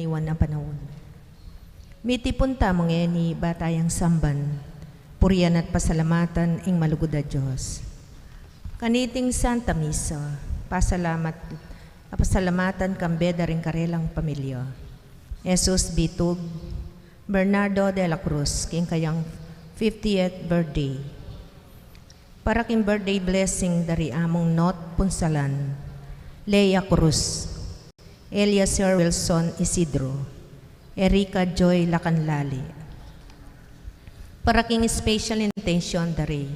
karaniwan na panahon. Mitipon tamong ni batayang samban, purian at pasalamatan ing malugod a Diyos. Kaniting Santa Misa, pasalamatan kambeda ring karelang pamilya. Jesus bitug, Bernardo de la Cruz, king kayang 50th birthday. Para king birthday blessing dari among not punsalan, Leia Cruz, Eliezer Wilson Isidro, Erika Joy Lacanlali. Para king special intention dari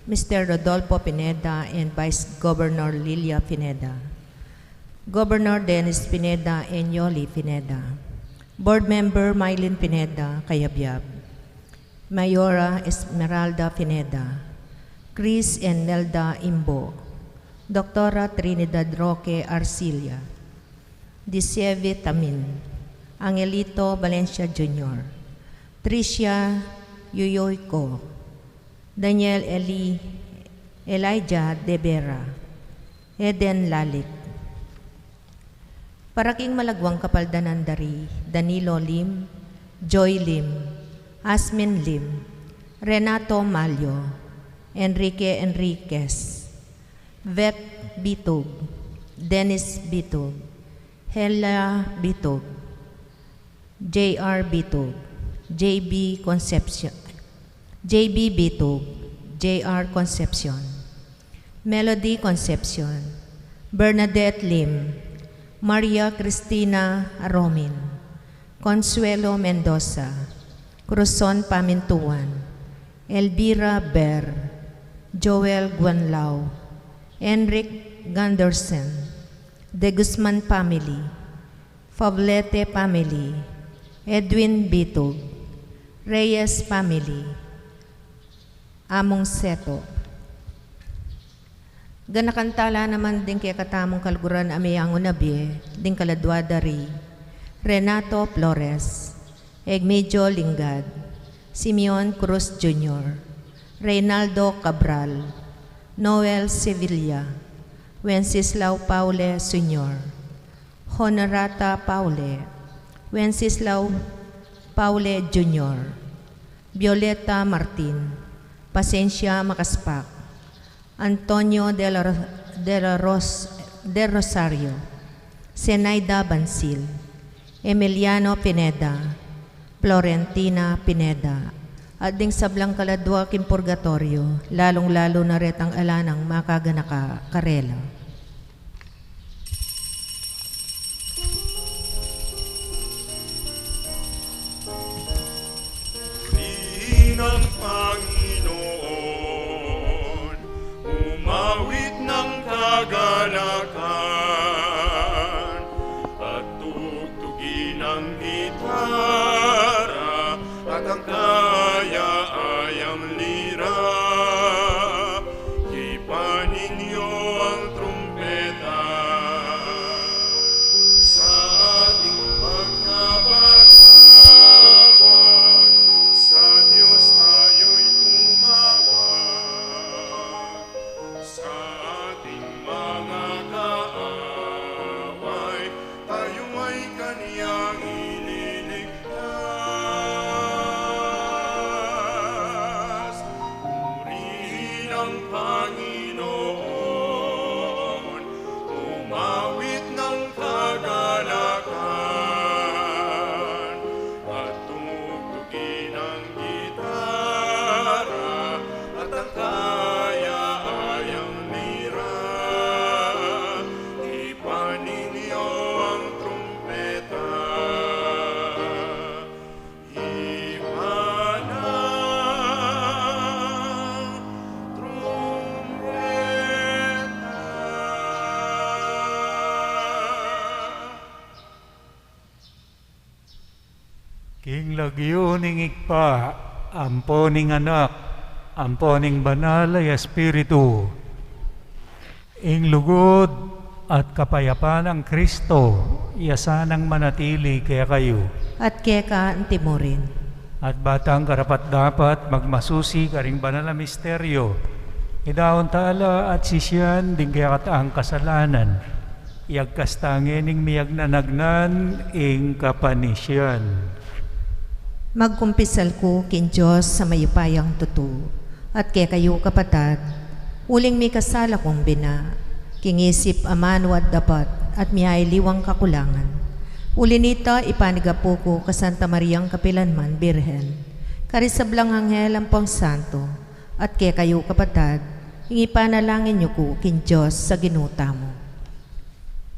Mr. Rodolfo Pineda and Vice Governor Lilia Pineda, Governor Dennis Pineda and Yoli Pineda, Board Member Mylene Pineda, Kayabyab, Mayora Esmeralda Pineda, Chris and Nelda Imbo, Dr. Trinidad Roque Arcilia, Disieve Tamin, Angelito Valencia Jr., Tricia Yuyoyko, Daniel Elijah De Vera, Eden Lalik. Para king malagwang kapaldanan dari Danilo Lim, Joy Lim, Asmin Lim, Renato Malyo, Enrique Enriquez, Vet Bitug, Dennis Bitug, Hela Bitug, J.R. Bitug, J.B. Concepcion, J.B. Bitug, J.R. Concepcion, Melody Concepcion, Bernadette Lim, Maria Cristina Aromin, Consuelo Mendoza, Cruzon Pamintuan, Elvira Ber, Joel Guanlao, Enric Gandersen, De Guzman Family, Fablete Family, Edwin Bitug, Reyes Family, Among Seto. Ganakantala naman din kaya katamong kalguran amiyang unabie, din kaladwa dari, Renato Flores, Egmedio Lingad, Simeon Cruz Jr., Reynaldo Cabral, Noel Sevilla, Wenceslao Paule Sr., Honorata Paule, Wenceslao Paule Jr., Violeta Martin, Pasencia Makaspak, Antonio de Rosario, Zenaida Bansil, Emiliano Pineda, Florentina Pineda, at ding sablang kaladwa kim purgatorio, lalong-lalo na retang alanang makaganaka karela. Ng Panginoon, umawit ng kagalakan, at tugtugin ang gitara, at ang kaya-ayang lira. Hipanin niyo ang trumpeta sa ating pagkabagabag. Sa Diyos tayo'y tumawag, sa ating mga kaaway, tayo ay kaniyang ililigtas. Purihin ang Panginoon, umawit ng kagalakan, at tugtugin ang gitara, at ang kaya-ayang lira. Ipanin niyo ang trumpeta. Ipanang trumpeta. King lagyo ning ikpa, ampo ning anak, ampo ning banal ay Espiritu. Ing lugod at kapayapaan ng Kristo, iasanang manatili kaya kayo. At kaya ka antimurin. At batang karapat-dapat magmasusi karing banal na misteryo, idaon tala at sisyan din kaya kataang kasalanan, Iagkastangin ing miyag nanagnan ing kapanisyan. Magkumpisal ko kin Diyos sa mayupayang tutu, at kaya kayo kapatad, uling may kasala kong bina, kingisip amanwad dapat at miyay liwang kakulangan. Uli nita ipanigapo ko ka Santa Mariang Kapilanman, Birhen, karisablang anghel ang pang santo, at kaya kayo kapatad, hingi panalangin niyo ko kin Diyos sa ginuta mo.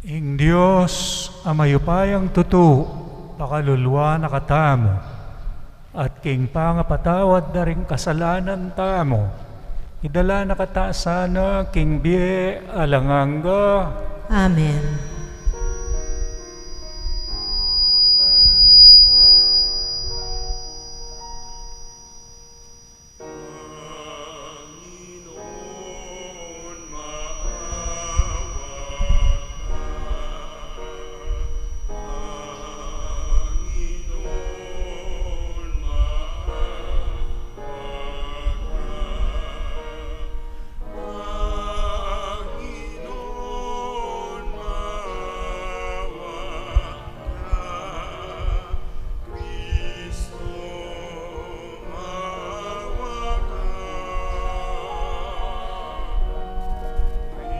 Ing Diyos, amayupayang tutu, pakalulwa na katamo, at king pangapatawad na rin kasalanan tamo, idala na katasana king biye alanganga. Amen. Panginoon, maawa ka. Panginoon, maawa ka. Panginoon, maawa ka. Kristo, maawa ka.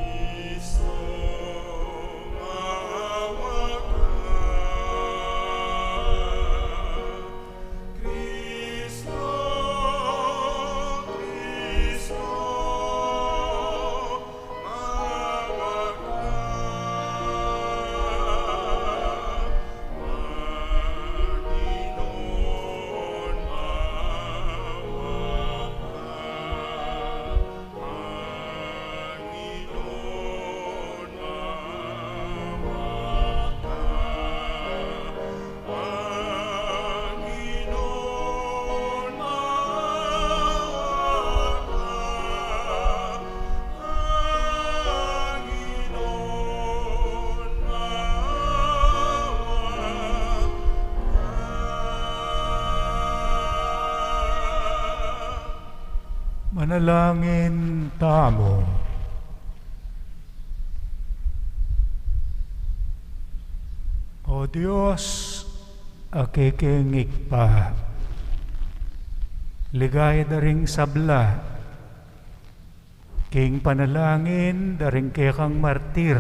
Kristo, maawa ka. Kristo, Kristo, maawa ka. Panginoon, maawa ka. Panginoon, maawa ka. Panginoon, maawa ka. Panginoon, maawa ka. Manalangin tamo. O Diyos, akikingik pa, ligaya daring sabla, king panalangin daring kekang martir,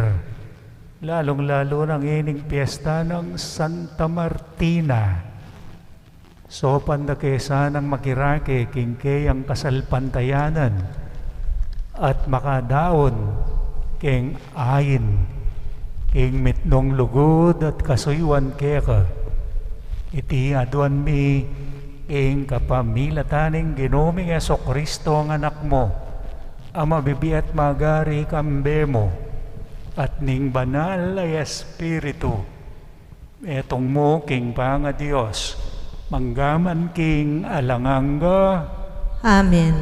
lalong-lalo ng ining piyesta ng Santa Martina. So pandakesa ng makirake king kayang kasalpantayanan at makadaon king ayin king mitnong lugod at kasuywan keka. Iti aduan mi king kapamilataning ginoming Jesucristo ang anak mo, ama bibi at magari kambe mo, at ning banal ay Espiritu. Etong mo king panga Diyos, manggaman king alanganga. Amen.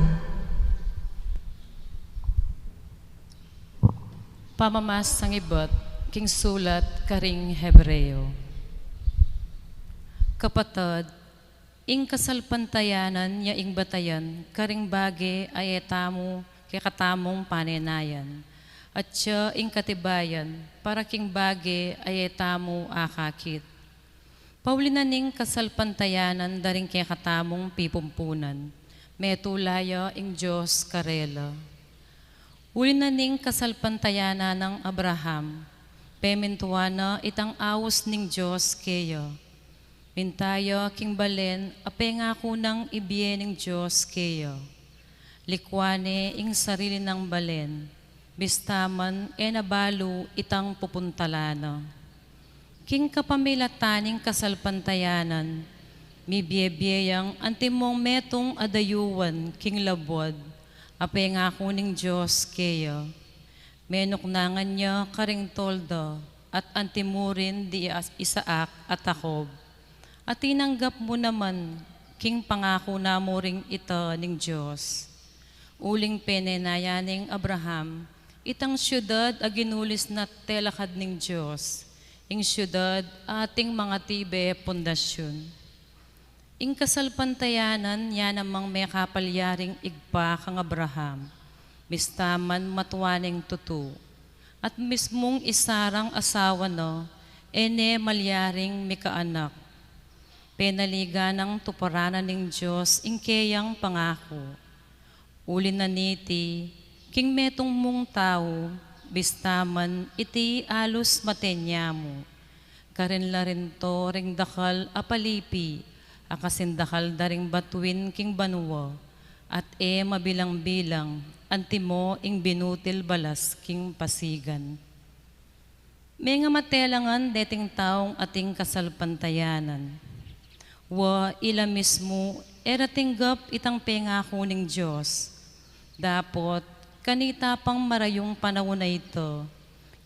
Pamamas sang ibot, king sulat karing Hebreo. Kapatad, ing kasalpantayanan ya ing batayan, karing bage ay etamo kay katamong panenayan. At siya ing katibayan, para king bage ay etamo akakit. Paulinaning kasalpantayanan daring kay katamong pipumpunan, metulaya ing Diyos karela. Ulinaning kasalpantayanan ng Abraham, pemintuana itang awos ning Diyos keyo. Mintayo king balen, apengako ng ibiye ning Diyos keyo. Likwane ing sarili ng balen, bistaman nabalo itang pupuntalano. King kapamilataning kasalpantayanan, mibiyebiyang antimong metong adayuwan king labwad, apengako ning Diyos keyo. Menuknangan niya karing toldo, at antimurin di Isaak at Jacob. At tinanggap mo naman, king pangako na mo ring ito ning Diyos. Uling penenayaning Abraham, itang syudad aginulis na telakad ning Diyos, ing syudad ating mga tibe pundasyon. Ing kasalpantayanan, yan namang may kapalyaring igpa kang Abraham, mistaman matuwaning tutu. at mismong isarang asawa no, ene malyaring mikaanak. Penaliga ng tuparanan ng Diyos ingkeyang pangako. Ulin na niti, king metong mong tao, bistaman iti alus matenya mo. Karin la rin to ring dakal apalipi, akasin dakal daring batuin king banwa, at mabilang-bilang, antimo ing binutil balas king pasigan. May nga matelangan deting taong ating kasalpantayanan. Wa ila mismo eratinggap itang pengako ng Diyos. Dapot kanita pang marayong panahon na ito,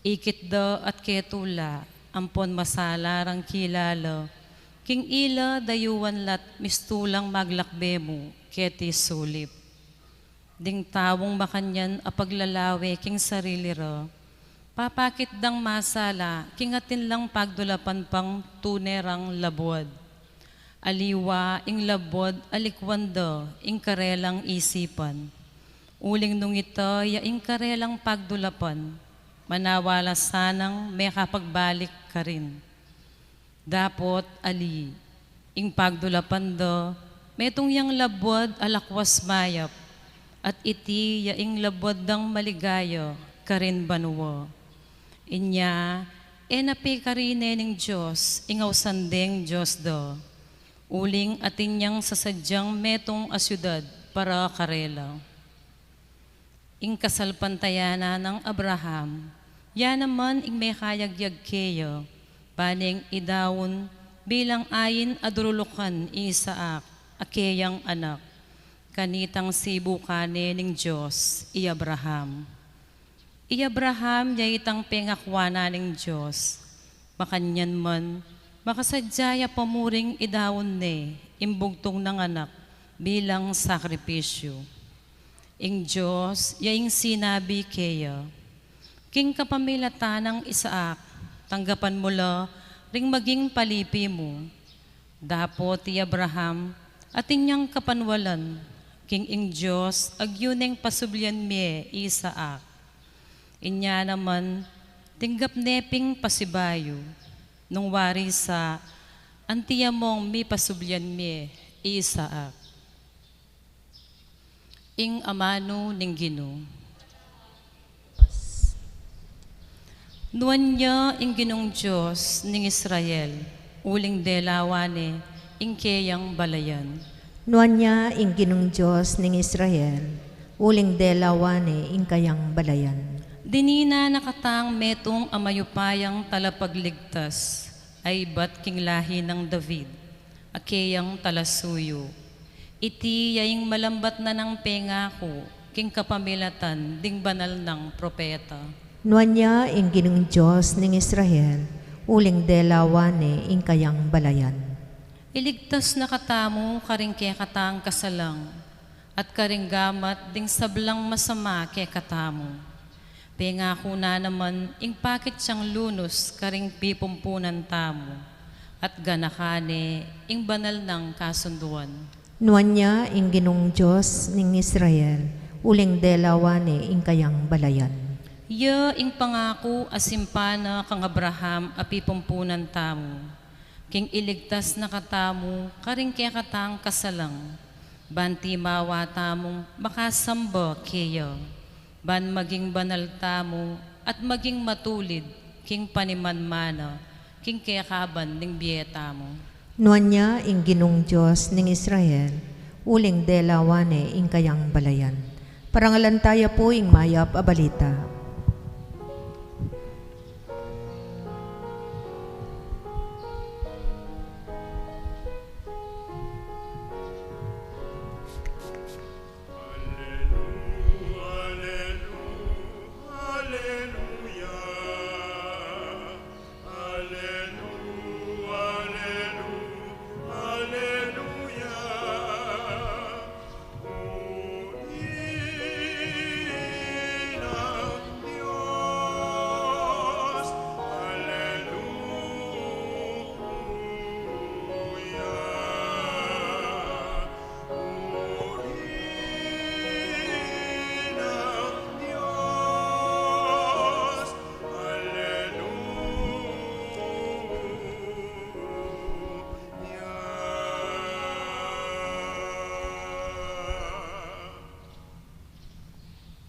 ikit da at ketula, ampon masala rang kilala, king ila dayuan lat mistulang maglakbe mo, keti sulip. Ding tawong makanyan apaglalawe king sarili ra, papakit dang masala, king atin lang pagdulapan pang tunerang labod. Aliwa ing labod alikwanda, ing karelang isipan. Uling nung ito, yaing karelang pagdulapan, manawala sanang may kapagbalik ka rin. Dapot ali, ing pagdulapan do, metong yang labod alakwas mayap, at iti yaing labod dang maligayo, karin banuwa. Inya, enapi karine ng Diyos, ingaw sandeng Diyos do. Uling atin niyang sasadyang metong asyudad para karela. Ing kasalpantayana ng Abraham, yan naman ing may kayagyag keyo, paning idawon bilang ayin adurulukan Isaak, akeyang anak, kanitang sibukane ng Diyos, i Abraham. I Abraham yayitang pengakwana ng Diyos, makanyan man, makasadyaya pamuring idawon ne, imbugtong ng anak, bilang sakripisyo. Ing Diyos, yaing sinabi keya, king kapamilatan ng Isaak, tanggapan mo la, ring maging palipi mo. Dapot ti Abraham, atin niyang kapanwalan, king ing Diyos, agyuneng pasublyan me Isaak. Inya naman, tinggap neping pasibayo, nung wari sa, antiya mong mi pasublyan me Isaak. Ing amano ning Ginoo. Nuan niya ing Ginong Diyos ning Israel, uling delawane, ing keyang balayan. Nuan niya ing Ginong Diyos ning Israel, uling delawane ing kayang balayan. Dinina nakatang metong amayupayang talapagligtas, ay bat king lahi ng David, akeyang talasuyo. Iti yaing malambat na ng pengako, king kapamilatan, ding banal ng propeta. Nuan niya ing Ginong Diyos ning Israel, uling delawane ing kayang balayan. Iligtas na katamo karing kaya katang kasalang, at karing gamat ding sablang masama kaya katamo. Pengako na naman ing pakit siyang lunos karing pipumpunan tamo, at ganakane ing banal ng kasunduan. Nuan niya ing Ginong Diyos ning Israel, uling delawane ing kayang balayan. Ya ing pangako asimpana kang Abraham apipumpunan tamo, king iligtas na katamo karing kaya katang kasalang, banti mawa tamong makasamba keya, ban maging banal tamo at maging matulid, king panimanmana, king kaya kaban ning biyeta mo. Nuan niya ing Ginong Diyos ning Israel, uling delawane ing kayang balayan. Parangalan tayo po ing mayap a balita.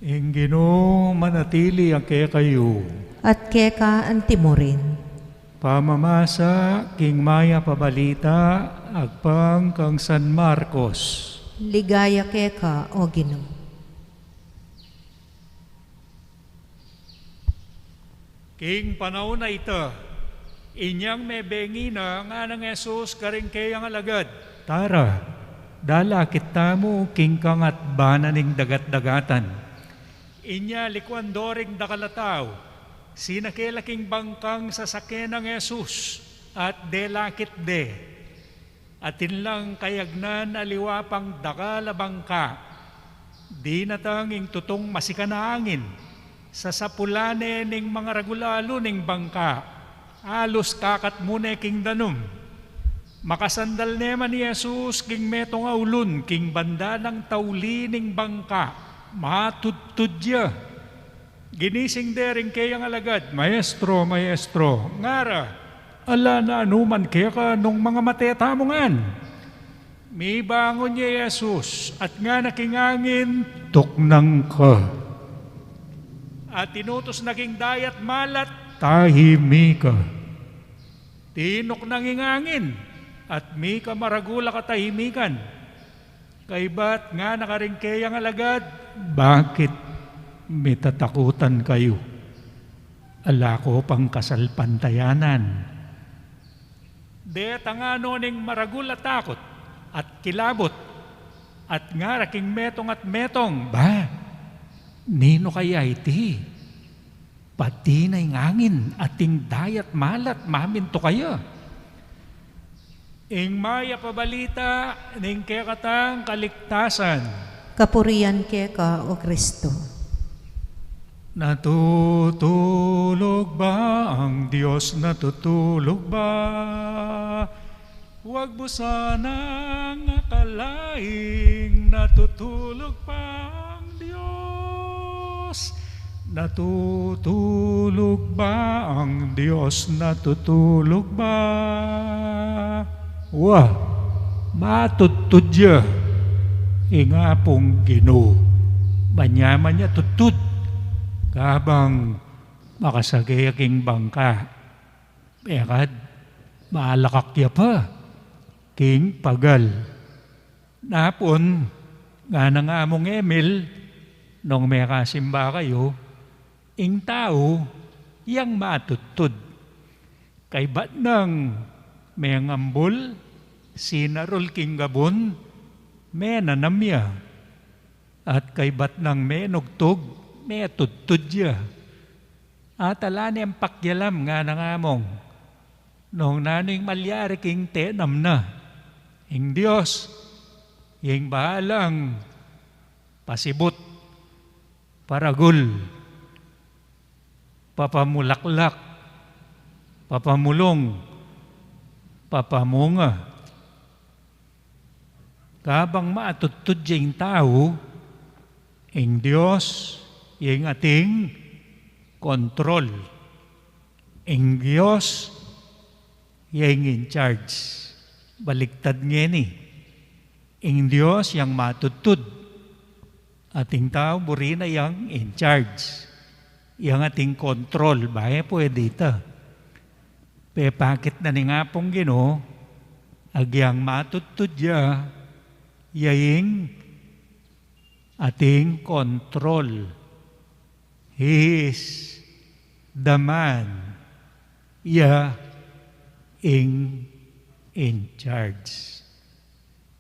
Ing Ginoo manatili ang kaya kayo. At keka ang timurin. Pamamasa king maya pabalita agpang kang San Marcos. Ligaya keka, O Ginoo. King panahon na ito, inyang may bengi na nga ng Jesus karing kayang alagad. Tara, dala kita mo king kangat bananing dagat-dagatan. Inya likwandoring dakalataw, sinakelaking bangkang sasakyan ng Jesus at delakit de. Atin lang kayagnan aliwapang dakala bangka, di natanging tutong masikanaangin, sa sapulane ning mga ragulalo ning bangka, alos kakat mune king danum. Makasandal neman ni Jesus king metong aulun, king banda ng tauli ning bangka, matudtudya. Ginising dering kayang alagad, Maestro, Maestro, ngara, ala na anuman kaya ka nung mga mateta mo ngan. May bangon niya Jesus, at nga nakingangin, tuknang ka. At tinutos naging dayat malat, tahimika. Tinok nang ingangin, at may ka maragula katahimikan. Kay ba't nga nakaringkeyang alagad, bakit may tatakutan kayo? Ala ko pang kasalpantayanan. De tangano ning maragula takot at kilabot, at nga raking metong at metong, ba, nino kaya iti? Pati na ingangin ating dayat malat, maminto kayo. Ing maya pabalita ning kekatang kaligtasan. Kapurian keka, O Kristo. Natutulog ba ang Diyos? Natutulog ba? Huwag mo sanang akalaing natutulog pa ang Diyos. Natutulog ba ang Diyos? Natutulog ba? Wah, matutudya. Inga pong Ginoo. Banyaman niya tutud. Kabang makasagay aking bangka. Ekad, maalakakya pa. King pagal. Napon, nga na nga mong Emil, nung may kasimba kayo, ing tao, yang matutod. Kay ba't nang may ngambol, sinarol king gabon, may nanamya. At kay ba't nang may nugtog, may tutudya. At alani ang pakyalam nga nangamong, nung nano'y malyari king tenam na, ing Diyos, yung bahalang pasibot, paragul, papamulaklak, papamulong, papamunga. Kabang maatutod yung tao, ing Diyos, yung ating kontrol. Ing Diyos, yung in charge. Baliktad nga ni. Ing Diyos, yung matutod. Ating tao, buri na yung in charge. Yung ating kontrol. Bae, pwede ito. Pepakit na ni nga pong Ginoo, agyang matutod ya, yaing ating kontrol. He is the man, ya in charge.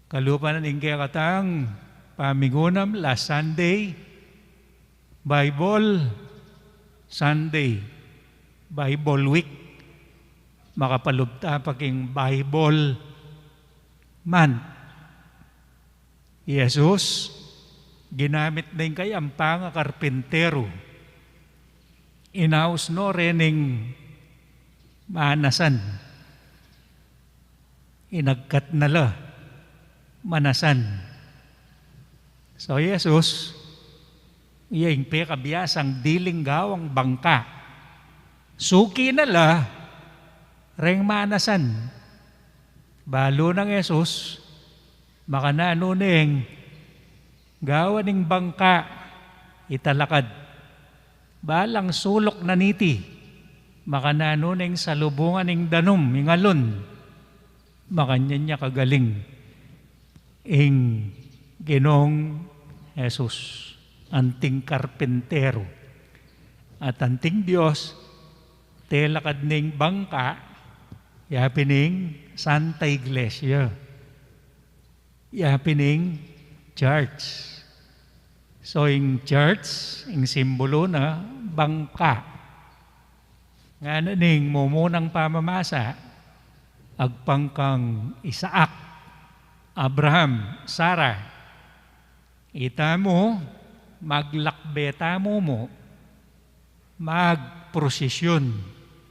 Kalupa na ning kaya katang pamigunam last Sunday, Bible Sunday, Bible Week, makapalugta paging Bible Month. Jesus, ginamit din kay ang panga karpintero. Inaus no rening manasan. Inagkat nala manasan. So Jesus, iyang pekabiyasang diling gawang bangka. Suki nala reng manasan. Balo ng Jesus, makanano ning gawa ning bangka, italakad. Balang sulok na niti, makanano neng salubungan ng danum, ingalon, makanyan niya kagaling. Ing Ginong Jesus, anting karpentero, at anting Diyos, telakad ning bangka, yapining Santa Iglesia, yapining church. So, ing church, ing simbolo na bangka. Nga ning mumunang pamamasa, agpangkang Isaac, Abraham, Sarah, ita mo, maglakbeta mo, magprosesyon,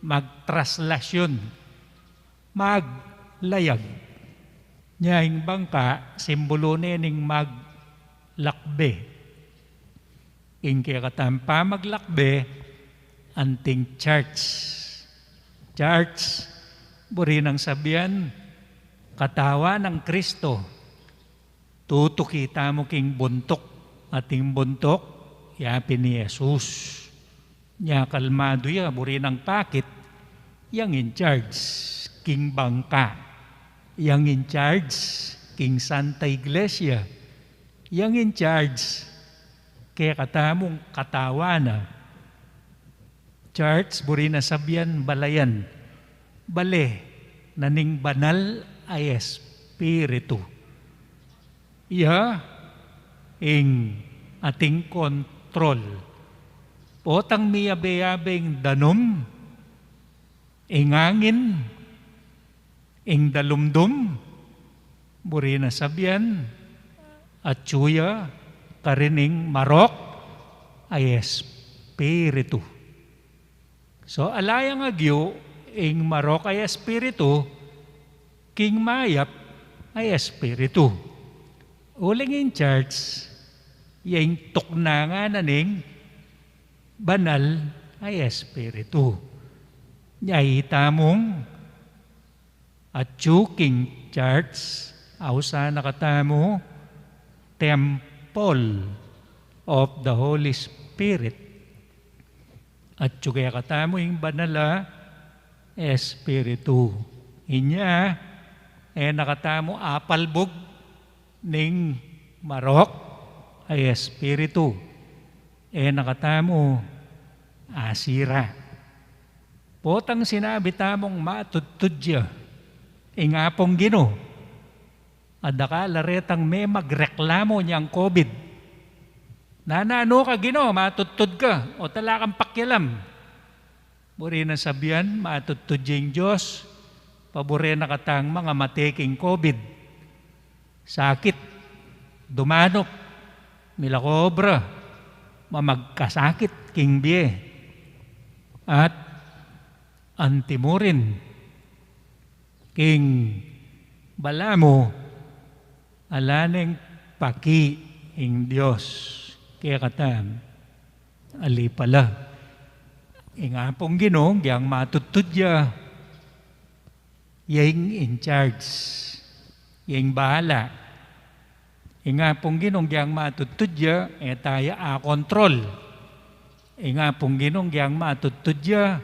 magtraslasyon, maglayag. Nyaing bangka, simbolo ning maglakbe. Ing kaya katampa maglakbe, anting church. Church, buri nang sabihan, katawa ng Kristo. Tutukita mo king buntok, ating buntok, yapin ni Jesus. Nya kalmado ya, buri ng pakit, yang in charge, king bangka. Yang in charge, king Santa Iglesia. Yang in charge, kaya katamong katawa na. Church, buri na sabihan, balayan. Bale, naning banal ay Espiritu. Iya, ing ating kontrol. Potang miyabe-yabeng danom, ing angin, ing dalumdum, buri na sabihan, at tsuya, karining marok, ay Espiritu. So, alayang agyo, ing marok ay Espiritu, king mayap ay Espiritu. Uling in church, yung tuknangan na ning banal ay Espiritu. Nyahita mong at king church, ausa nakatamo, temple of the Holy Spirit. At kaya katamo yung banal Espiritu. Inya, nakatamo apalbog ning marok ay Espiritu. Nakatamo asira. Potang sinabi tamong matutudya, ingapong Gino, adaka laretang may magreklamo niyang COVID. Nanano ka Gino, matutud ka, o talakang pakyalam. Buri na sabihan, matutudya yung Diyos, pabure na katang mga mateking COVID. Sakit, dumanok, milakobra, mamagkasakit, king biye, at antimurin, king balamo, alaneng paki, ing Diyos, kaya katam, alipala, ingapong Ginong, yang matutudya, yang in charge, yang bahala. Ingapong Ginong yang matutudya, tayo kontrol. Ingapong Ginong yang matutudya,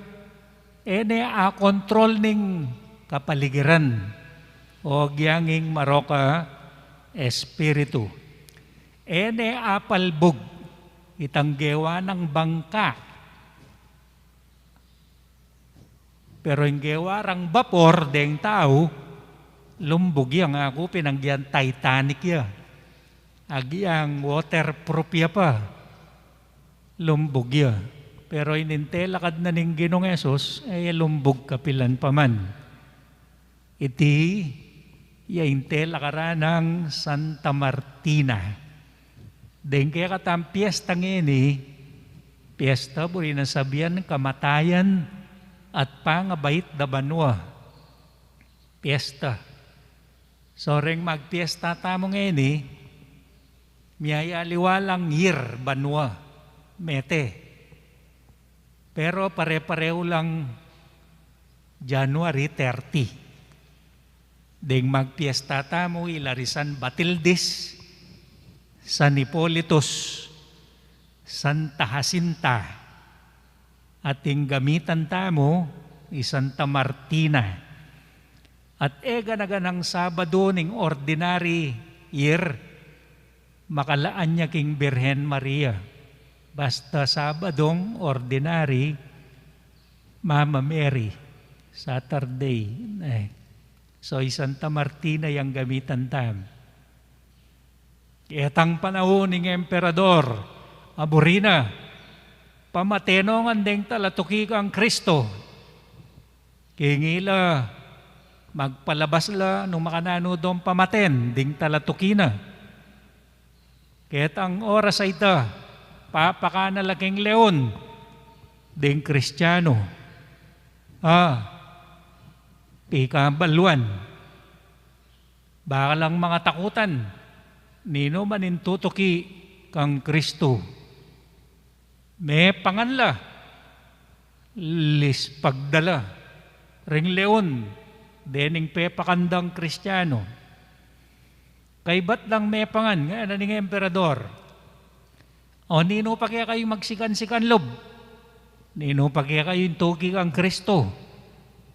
kontrol ning kapaligiran. O giyanging maroka Espiritu. Apalbog, itanggewa ng bangka. Pero yung gewarang vapor, deng tao, lumbog yang ako pinanggihan Titanic ya. Agi ang waterproof ya pa. Lumbog ya. Pero inintelakad na ning Ginong Hesus, lumbog kapilan pa man. Iti, intelakaran ng Santa Martina. Deng kaya katam piyesta ngini, piyesta buri na sabihan kamatayan at pangabait da banwa. Piyesta. So ring magpiyesta tamo ngini, miyaya liwalang year banwa, mete. Pero pare-pareho lang January 30. Deng magpiyesta tamo ilarisan Batildis, San Hipolitos, Santa Jacinta. At yung gamitan tamo, Santa Martina. At ganaganang Sabado ning ordinary year, makalaan niya king Birhen Maria. Basta Sabadong ordinary, Mama Mary, Saturday. So, Santa Martina yung gamitan tam. Etang panahon ng Emperador, Aburina, pamatenong andeng talatuki kang Kristo. Kingila, magpalabas la nung makanano doon pamaten, ding talatuki na. Ketang oras ay ita, papaka na laking leon, ding Kristiyano. Pikabaluan. Baka lang mga takutan, nino manintutuki kang Kristo. May panganla, lispagdala, ring leon, dening pepakandang Kristiyano. Kay ba't lang may pangan, nga naning emperador? O nino pa kaya kayo magsikan-sikan lob? Nino pa kaya kayo yung tuki kang Kristo?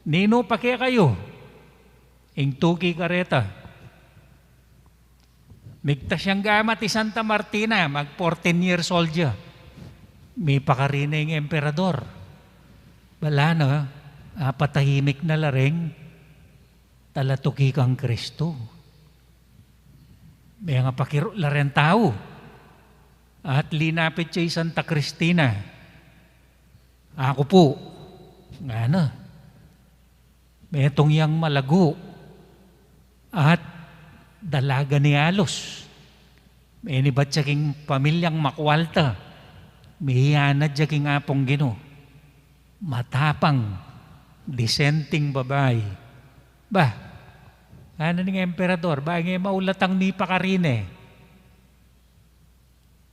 Nino pa kaya kayo? Yung tuki kareta. Migtas siyang gama ti Santa Martina, mag 14 years old siya. May pakarina yung emperador. Wala na, patahimik na laring, talatuki kang Kristo. May nga pakiro laren tao. At linapit siya Santa Cristina. Ako po, nga na, may itong yang malago at dalaga ni Alos. May inibat siya king pamilyang makwalta. May hiyanad siya king apong Gino. Matapang, dissenting babae. Bah, ano ng emperador? Ba, ngay maulatang ni pakarine.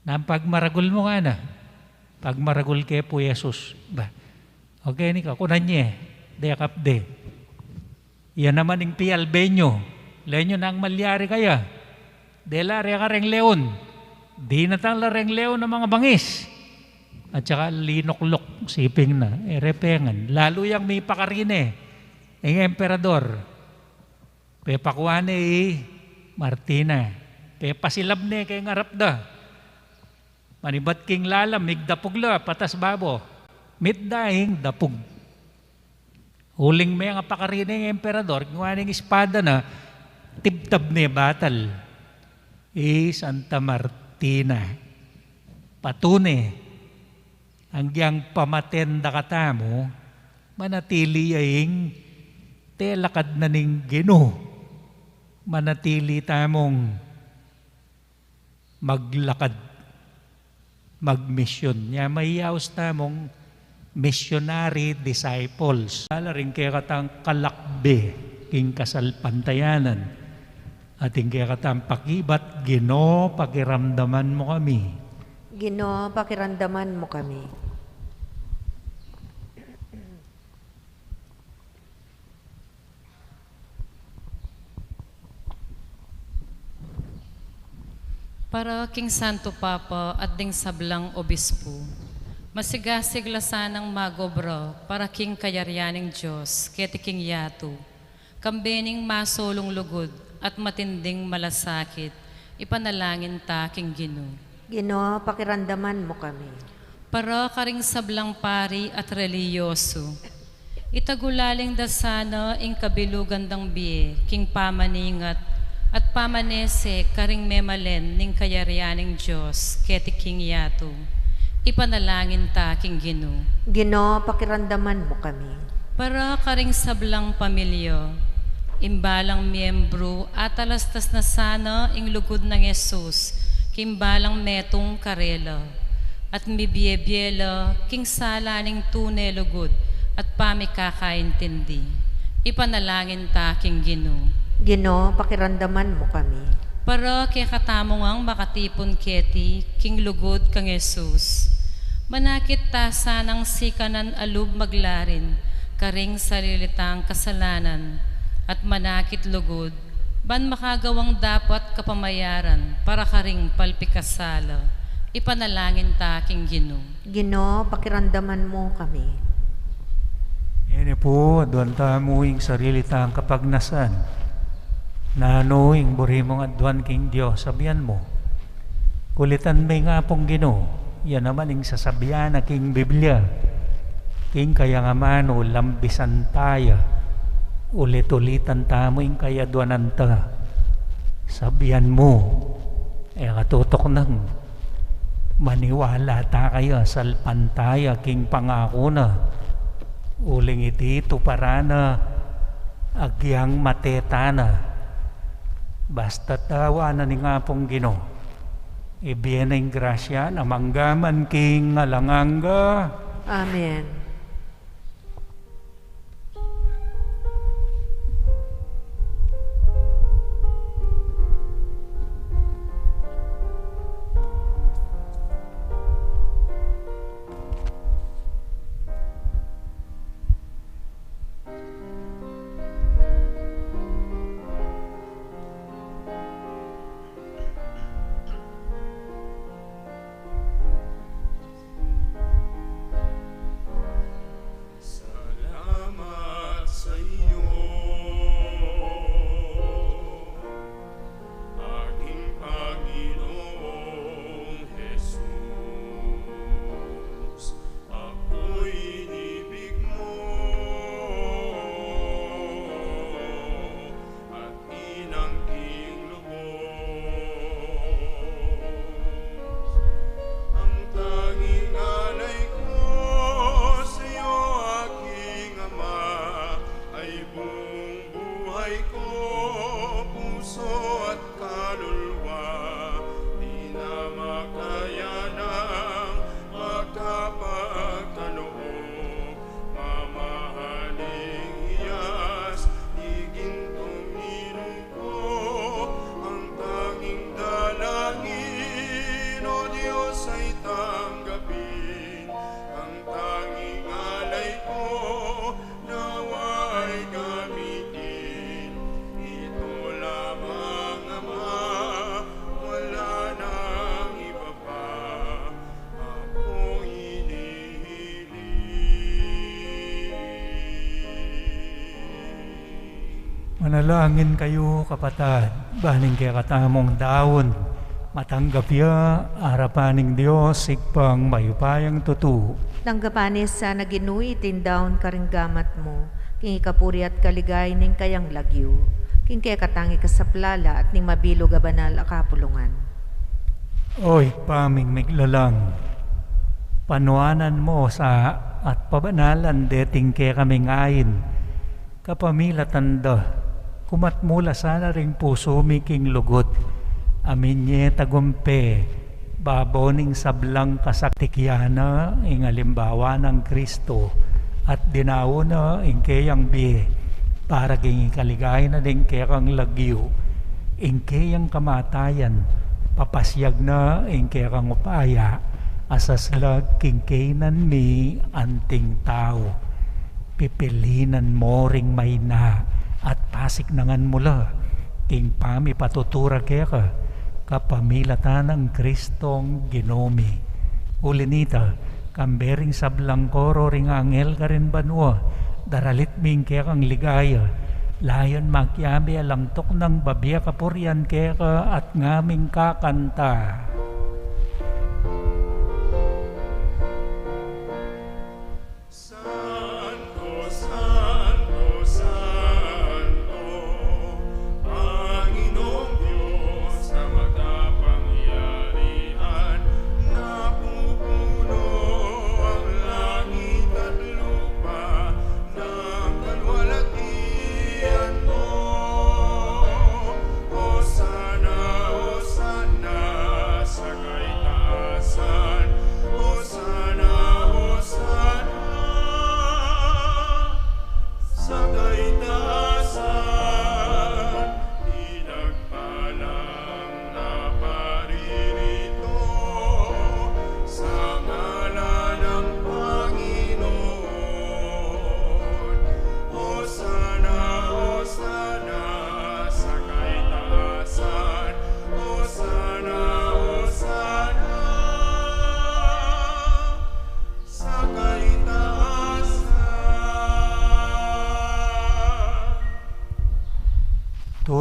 Nang pagmaragul mo nga na. Pagmaragul kay po Jesus. Ba, okay ni ka, kunan niya. Dekap de. Yan naman yung Pialbenyo. Lenyo na ang malyari kaya. Delari ka ring leon. Di na tang lareng leon ng mga bangis. At saka linoklok, siping na, repengan. Lalo yung may pakarine. Yung emperador. Pepakuane Martina. Pepasilab ne kay ngarap da. Manibat king lalam, migdapugla, patas babo. Mitdaing dapug. Huling may nga pakarine ng emperador, ngawaning espada na, tibtab ne batal. Santa Martina. Patune, hanggang pamatenda katamo, manatili aying telakad na ning Gino. Manatili tamong maglakad, magmisyon. Nya mahiyaos tamong missionary disciples. Ala rin kaya katang kalakbe, king kasal pantayanan. At kaya katang pakibat, Gino, pakiramdaman mo kami. Ginoo, pakiramdaman mo kami. Para king Santo Papa at ding sablang obispo, masigasig lasanang magobro para king kayaryaning Diyos, keti king yato, kambening masolong lugod at matinding malasakit, ipanalangin ta king Gino. Ginoo, pakiramdaman mo kami. Para karing sablang pari at reliyoso, itagulaling dasana ing kabilugan dang biye, king pamaningat, at pamanese karing memalen ning kayaryaning Diyos, keti king yato. Ipanalangin ta king Gino. Ginoo, pakiramdaman mo kami. Para karing sablang pamilyo, imbalang miyembro at alastas na sana ing lugod ng Yesus, kimbalang metong karela, at mibiyebyela king salaning tunay lugod at pamikakaintindi. Ipanalangin ta king Gino. Ginoo, pakiramdaman mo kami. Para kay katamong ang makatipon keti, king lugod kang Jesus. Manakit ta sanang sikanan alub maglarin, karing salilitang kasalanan, at manakit lugod, ban makagawang dapat kapamayaran, para karing palpikasala, Ipanalangin ta king Ginoo. Ginoo, pakiramdaman mo kami. Ene po, doon tamuing sarili tang kapagnasan. Nanuing burimong adwan king Diyos, sabihan mo. Kulitan may nga pong Ginoo, yan naman yung sasabihan na king Biblia. King kaya nga mano, lambisan tayo. Ulit-ulitan tamo yung kaya duwanan ta. Sabihan mo, katutok nang maniwala ta kayo, salpan tayo, king pangako na. Uling itito para na agyang mateta na. Basta tawa na ni nga pong Ginoo. Ibiyan ng grasya na manggaman king alanganga. Amen. Salamat sa iyo, aking Panginoong Jesus. Ako'y inibig mo at inangking lubos. Ang tanging alay ko sa iyo, aking Ama, ay buong buhay ko, puso at kaluluwa. Di na makayanang magkapagtanong, mamahaling hiyas, higintong inong ko, ang tanging dalangin, O Diyos, ay tanggapin. Ang tanging alay ko, nawa'y gamitin. Ito lamang, Ama, wala nang iba pa akong hinihiling. Manalangin kayo, kapatid, baling kaya katamong daon. Matanggap ya, arapaning Diyos, sigpang mayupayang tutu. Tanggapanis sa naginuy tindaon karinggamat mo, king ikapuri at kaligay ning kayang lagyo, king kaya katangi kasaplala at ning mabilog a banal a kapulungan. Oy, paming miglalang, panuanan mo sa at pabanalan deting kaya kaming ayin, kapamilatan da, kumatmula sana ring puso miking lugod, aminye tagumpe, baboning sablang kasaktikyana, ing alimbawa ng Kristo, at dinawo na ing kayang biye, para king ikaligay na din kayang lagyo, ing kayang kamatayan, papasyag na ing kayang upaya, asaslag king kainan mi anting tao, pipilinan mo ring may na, at pasik nangan mula, king pami patutura kaya kapamilatan ng Kristong Ginomi. Ulinita, kambering sablang koro ring angel ka rin banwa, daralit ming kaya kang ligaya, layon makyami alangtok ng babya kapuryan kaya ka at ngaming kakanta. Santo, Santo, Santo, Panginoong Diyos na makapangyarihan, napupuno ang langit at lupa ng kalwalhatian mo. Hosana, Hosana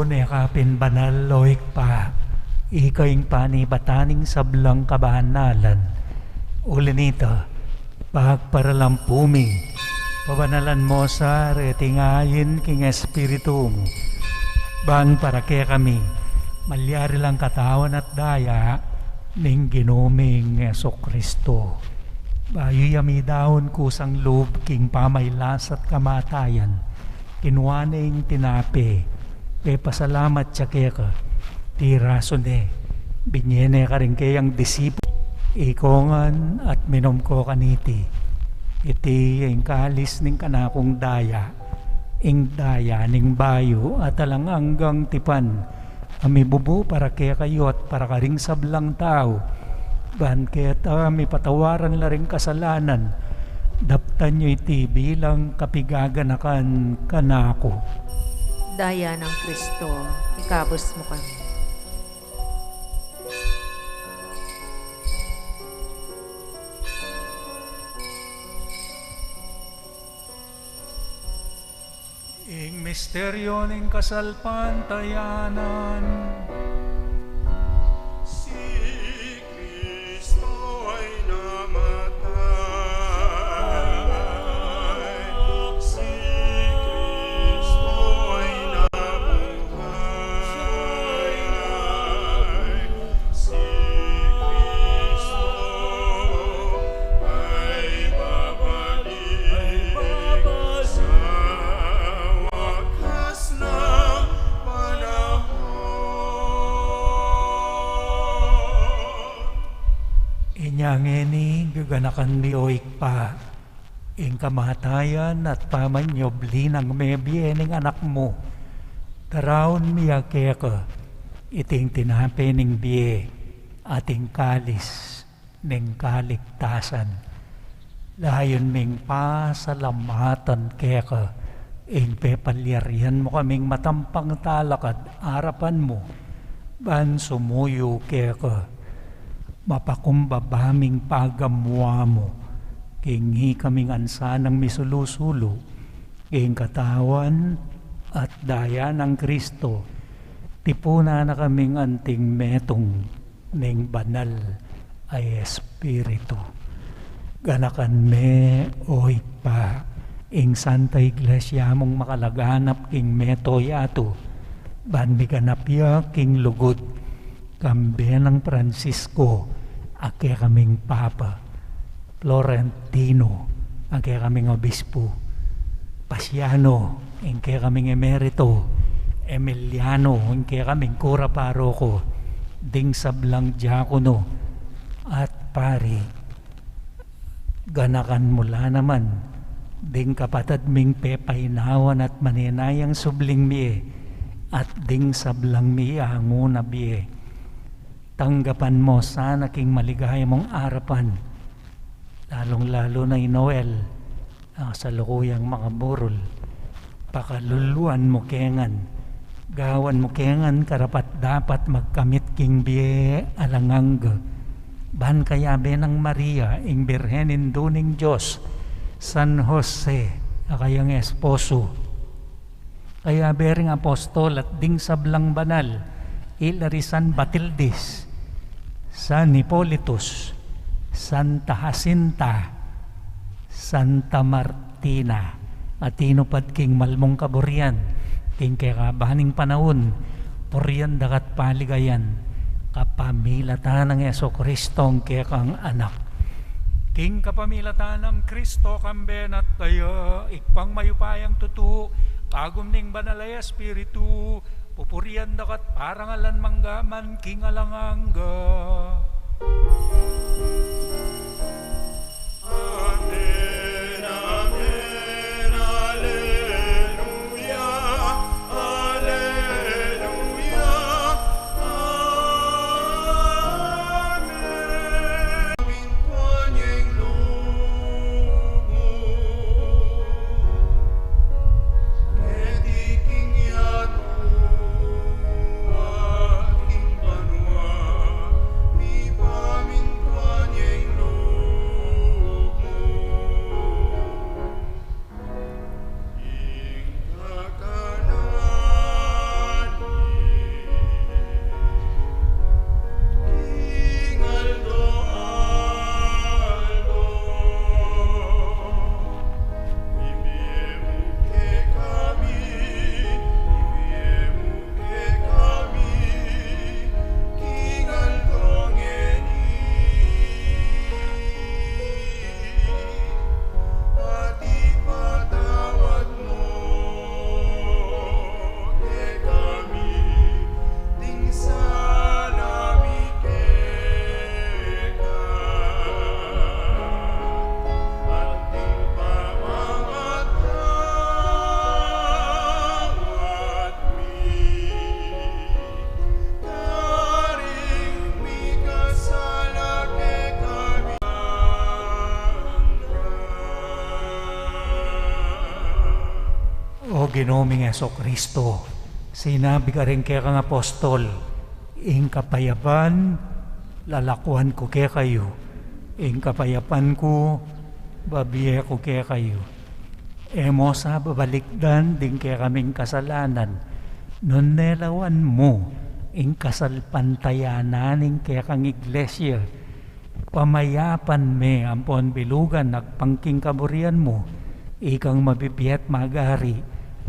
ne kapin banal loik pa, ikaing panibataning sablang kabanalan. Uli nito, pagparalampumi, pabanalan mo sa retingayin king espiritu mo. Ban para kaya kami, malyari lang katawan at daya, ning ginuming Yeso Kristo. Bayo yami daon kusang loob king pamaylas at kamatayan, kinuwaning tinape, pasalamat siya kaya ka, ti rason binyene ka rin kayang disipo, ikongan at minom ko kaniti, iti yung kalis ning kanakong daya, ing daya ning bayo at alang hanggang tipan, kami bubu para kaya kayo at para karing sablang tao, ban kaya kami patawaran la ring kasalanan, daptan nyo iti bilang kapigaganakan kanako. Daya ng Kristo, ikabos mo kami. Ing misteryo ning kasalpantayanan, Si Kristo ay namatay, si Kristo ay nabuhay, si Kristo ay babalik sa wakas ng panahon. inyang eni gaganakan ni oik pa, ing kamatayan at pamanyobli ng mebi ning anak mo, taraon miya kaya ka, iting tinape ning biye, ating kalis ning kaligtasan. Layon ming pasalamatan kaya ka, ing pepalyarian mo kaming matampang talakad arapan mo, ban sumuyo kaya ka, mapakumbabaming pagamwa mo, kingi kaming ansanang misulusulo, king katawan at daya ng Kristo, tipuna na kaming anting metong ning banal ay Espiritu. Ganakan me oy pa, ing Santa Iglesia mong makalaganap king metoy ato, ban miganapya king lugod, kambe ng Francisco, ake kaming Papa, Florentino, ake kaming Obispo, Pasiano, ake kaming Emerito, Emiliano, ake kaming Kura Paroko, ding sablang diakono, at pari, ganakan mula naman, ding kapatid ming pepainawan at maninayang subling miye, at ding sablang miye hango na biye. Tanggapan mo sana king maligaya mong arapan, lalong-lalo na Noel, sa lukuyang mga burol, pakaluluan mo kengan, gawan mo kengan karapat dapat magkamit king biye alangangga, ban kaya benang Maria, ing Birhenin duning Diyos, San Jose, akayang esposo, kaya bering apostol at ding sablang banal, Hilary San Batildis, San Hippolytus, Santa Jacinta, Santa Martina, at tinupad king malmong kaburian, king kakabaning panahon, purian dakat paligayan, kapamilatan ng Yeso Kristong kekang anak. King kapamilatan ng Kristo kamben at tayo, ikpang mayupayang tutu, kagum ning banal ay Espiritu, pupurian dakat parangalan manggaman king alangangga. Amen, amen, alleluia, alleluia, amen. Mintuan yung lumo, ketiking yato, aking banwa, mi pamintuan Ginoming Yeso Kristo, sinabi ka rin kaya kang apostol, ing kapayapan, lalakuan ko kaya kayo, ing kapayapan ko, babiye ko kaya kayo. Emo sa babalikdan, din kaya kaming kasalanan, nun nelawan mo, ing kasalpantayanan, ing kaya kang iglesia, pamayapan me, ampon bilugan, nagpangking kaburian mo, ikang mabibiyat magari,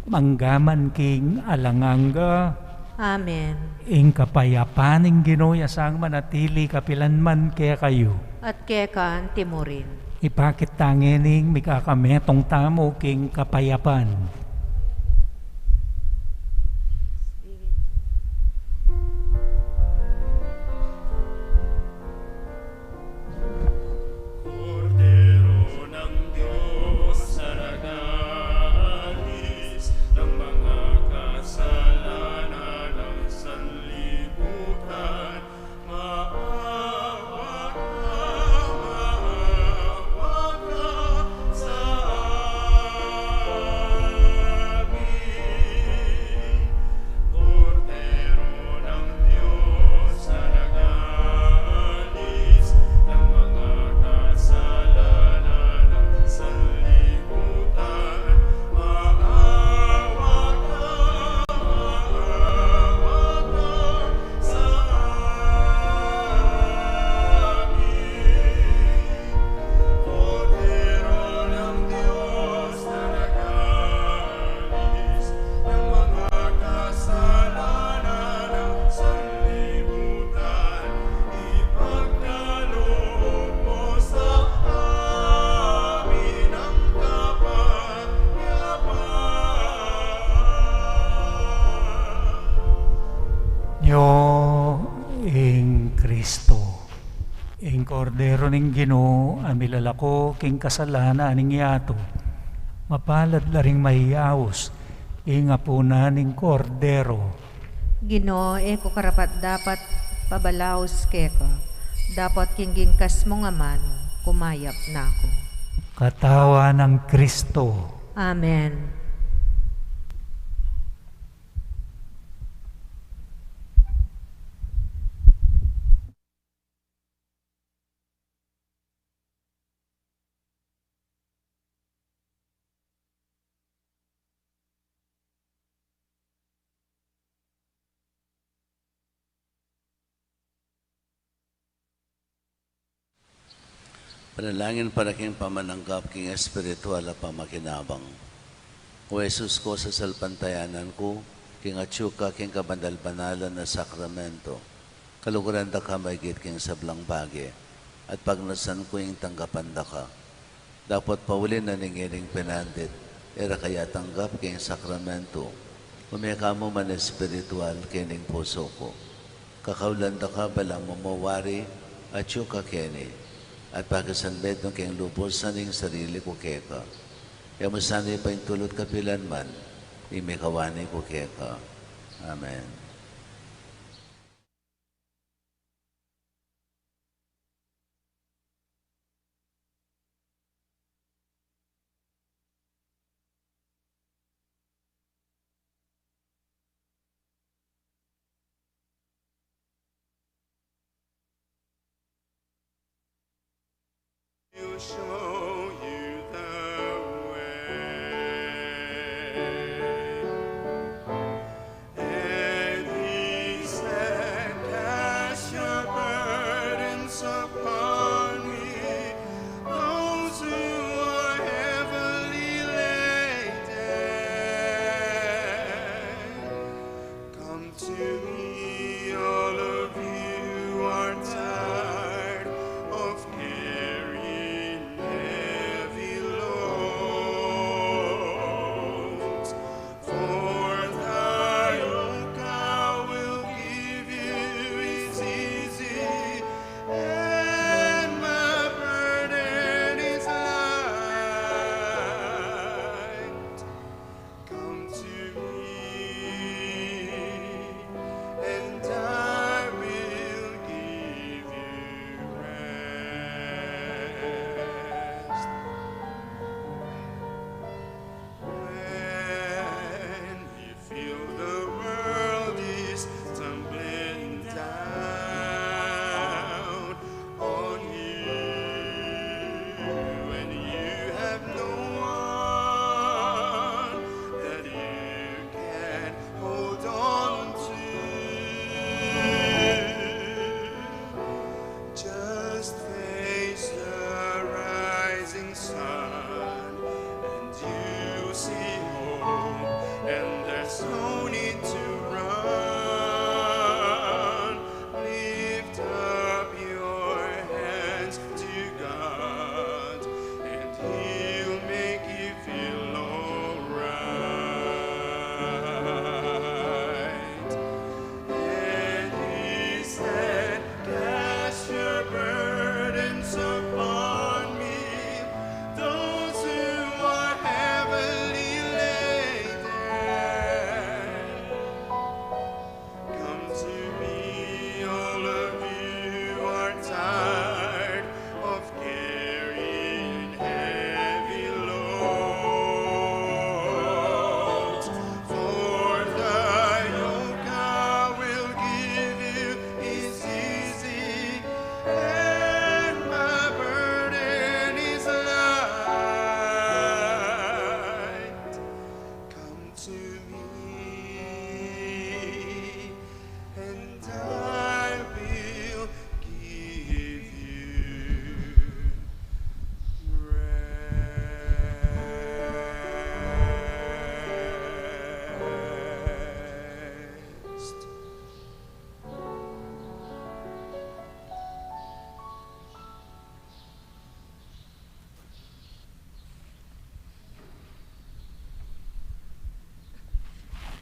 manggaman king alanganga, Amen. ing kapayapaning Ginoo sang manatili kapilanman kaya kayo. At kekan timurin. Ipakit tangining mikakametong tamo king kapayapan. Kordero ng Diyos na nag-aalis ng mga kasalanan ng sanlibutan, maawa ka sa amin. Kordero ng Diyos na nag-aalis ng mga kasalanan ng sanlibutan, maawa ka sa amin. Kordero ng Diyos na nag-aalis ng mga kasalanan ng sanlibutan, ipagkaloob mo sa amin ang kapayapaan. Nyo ing Kristo, ing kordero ning Ginoo, amilalako king kasalanan ning yato, mapalad la ring mahiyawos, ing apuna ning kordero, Ginoo, eko karapat dapat pabalaos keka. Dapat kinggingkas mo nga mano, kumayap na ako. katawa ng Kristo. Amen. Panalangin para king pamananggap king espiritual at pamakinabang. O Jesus ko sa salpantayanan ko, king atsyuka king kabandal-banalan na sakramento, kaluguran da ka maigit king sablang bagi, at pagnasan ko yung tanggapan da ka. Dapat paulin na ningiling pinandit, era kaya tanggap king sakramento, umeka mo man espiritual kining puso ko. Kakaulan da ka balang mamawari, atsyuka kini, at pagkasanbet ng kayong lubos sa ning sarili ko keka. Kaya masanay pa yung tulot kapilan man, imikawani ko keka. Amen. He'll show you the way. And he said, cast your burdens upon me, those who are heavily laden. Come to me, all of you are tired of carrying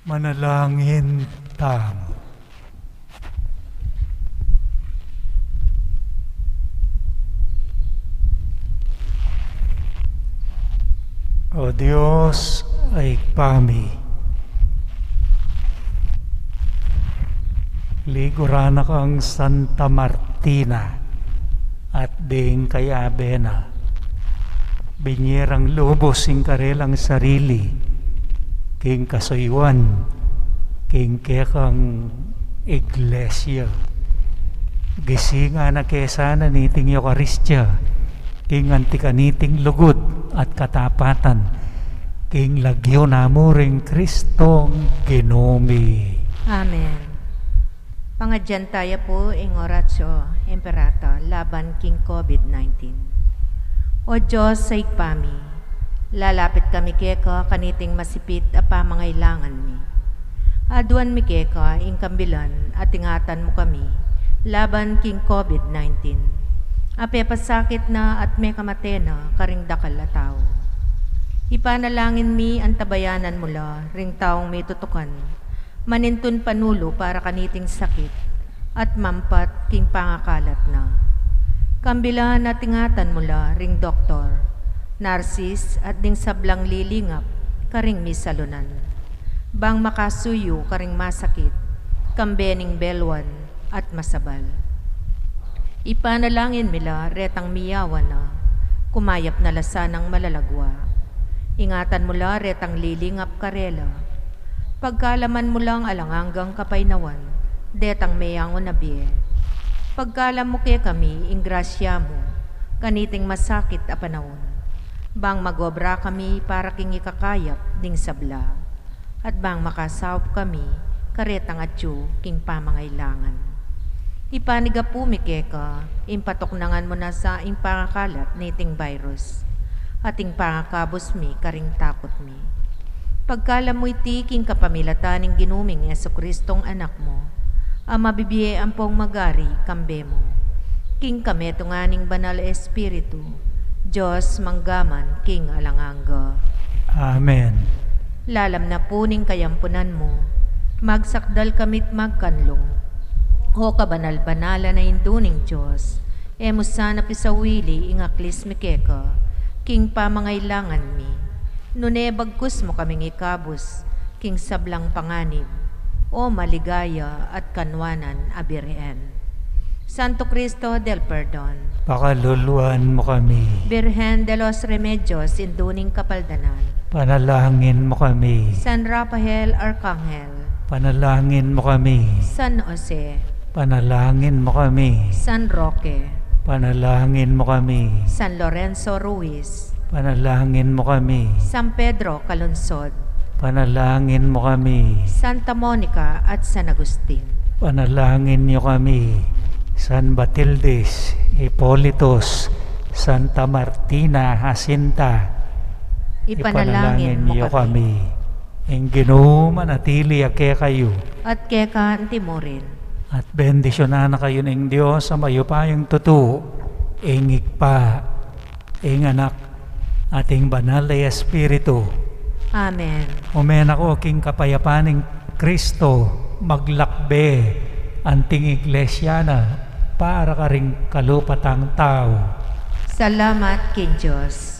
Manalangin tamo. O Diyos ay kami. Ligurana kang Santa Martina at ding kay Abena. Binyerang lubos ing karelang sarili, king kasuywan, king kekang iglesia. Gisinga na kesana niting Eukaristya, king antikaniting lugod at katapatan, king lagyo namo ring Kristong ginumi. Amen. Pangadyan tayo po ing oratio imperato laban king COVID-19. O Diyos sa ikpami, lalapit kami keka kaniting masipit a pamangailangan mi. Aduan mi keka ing kambilan at ingatan mo kami laban king COVID-19. Ape pasakit na at may kamatena karing dakal a tao. Ipanalangin mi ang tabayanan mula ring taong may tutukan, manintun panulo para kaniting sakit at mampat king pangakalat na. Kambilan at ingatan mula ring doktor, narsis at ding sablang lilingap karing misalunan. Bang makasuyo karing masakit, kambening belwan at masabal. Ipanalangin mila retang miyawan na, kumayap na lasanang malalagwa. Ingatan mula retang lilingap karela. Pagkalaman mo lang alanganggang kapaynawan, detang mayangon na biye. Pagkalam mo kaya kami, ingrasya mo, kaniting masakit a panahon. Bang magobra kami para king ikakayap ding sabla. At bang makasawp kami, karetang atyo king pamangailangan. Ipaniga po mikeka, impatoknangan mo na sa impangakalat niting virus. Ating pangakabos mi, karing takot mi. Pagkalam mo iti king kapamilataning ginuming Jesucristong anak mo, ang mabibiye ang pong magari kambe mo. King kami tunganing banal espiritu, Diyos manggaman king alanganga. Amen. Lalam na puning kayampunan mo, magsakdal kamit magkanlong. O kabanal-banala na induning Diyos, emo sana pisawili ingaklis mikeka, king pamangailangan mi. Nune bagkus mo kaming ikabos, king sablang panganib, o maligaya at kanwanan abirien. Santo Cristo del Perdon, Pakaluluan mo kami. Virgen de los Remedios induning kapaldanan, Panalangin mo kami. San Rafael Arcangel, Panalangin mo kami. San Jose, Panalangin mo kami. San Roque, Panalangin mo kami. San Lorenzo Ruiz, Panalangin mo kami. San Pedro Calungsod, Panalangin mo kami. Santa Monica at San Agustin. Panalangin niyo kami. San Batildes, Hipolitos, Santa Martina, Jacinta. Ipanalangin mo kami. Ang Ginoo manatili ake kayo. At keka antimorin. At bendisyonan na kayo ng Diyos sa mayupayong tutu, ing ikpa, ing anak, ating banal na Espiritu. Amen. Umen ako king kapayapaning Kristo, maglakbe anting iglesia na para ka ring kalupatang tao. Salamat king Diyos.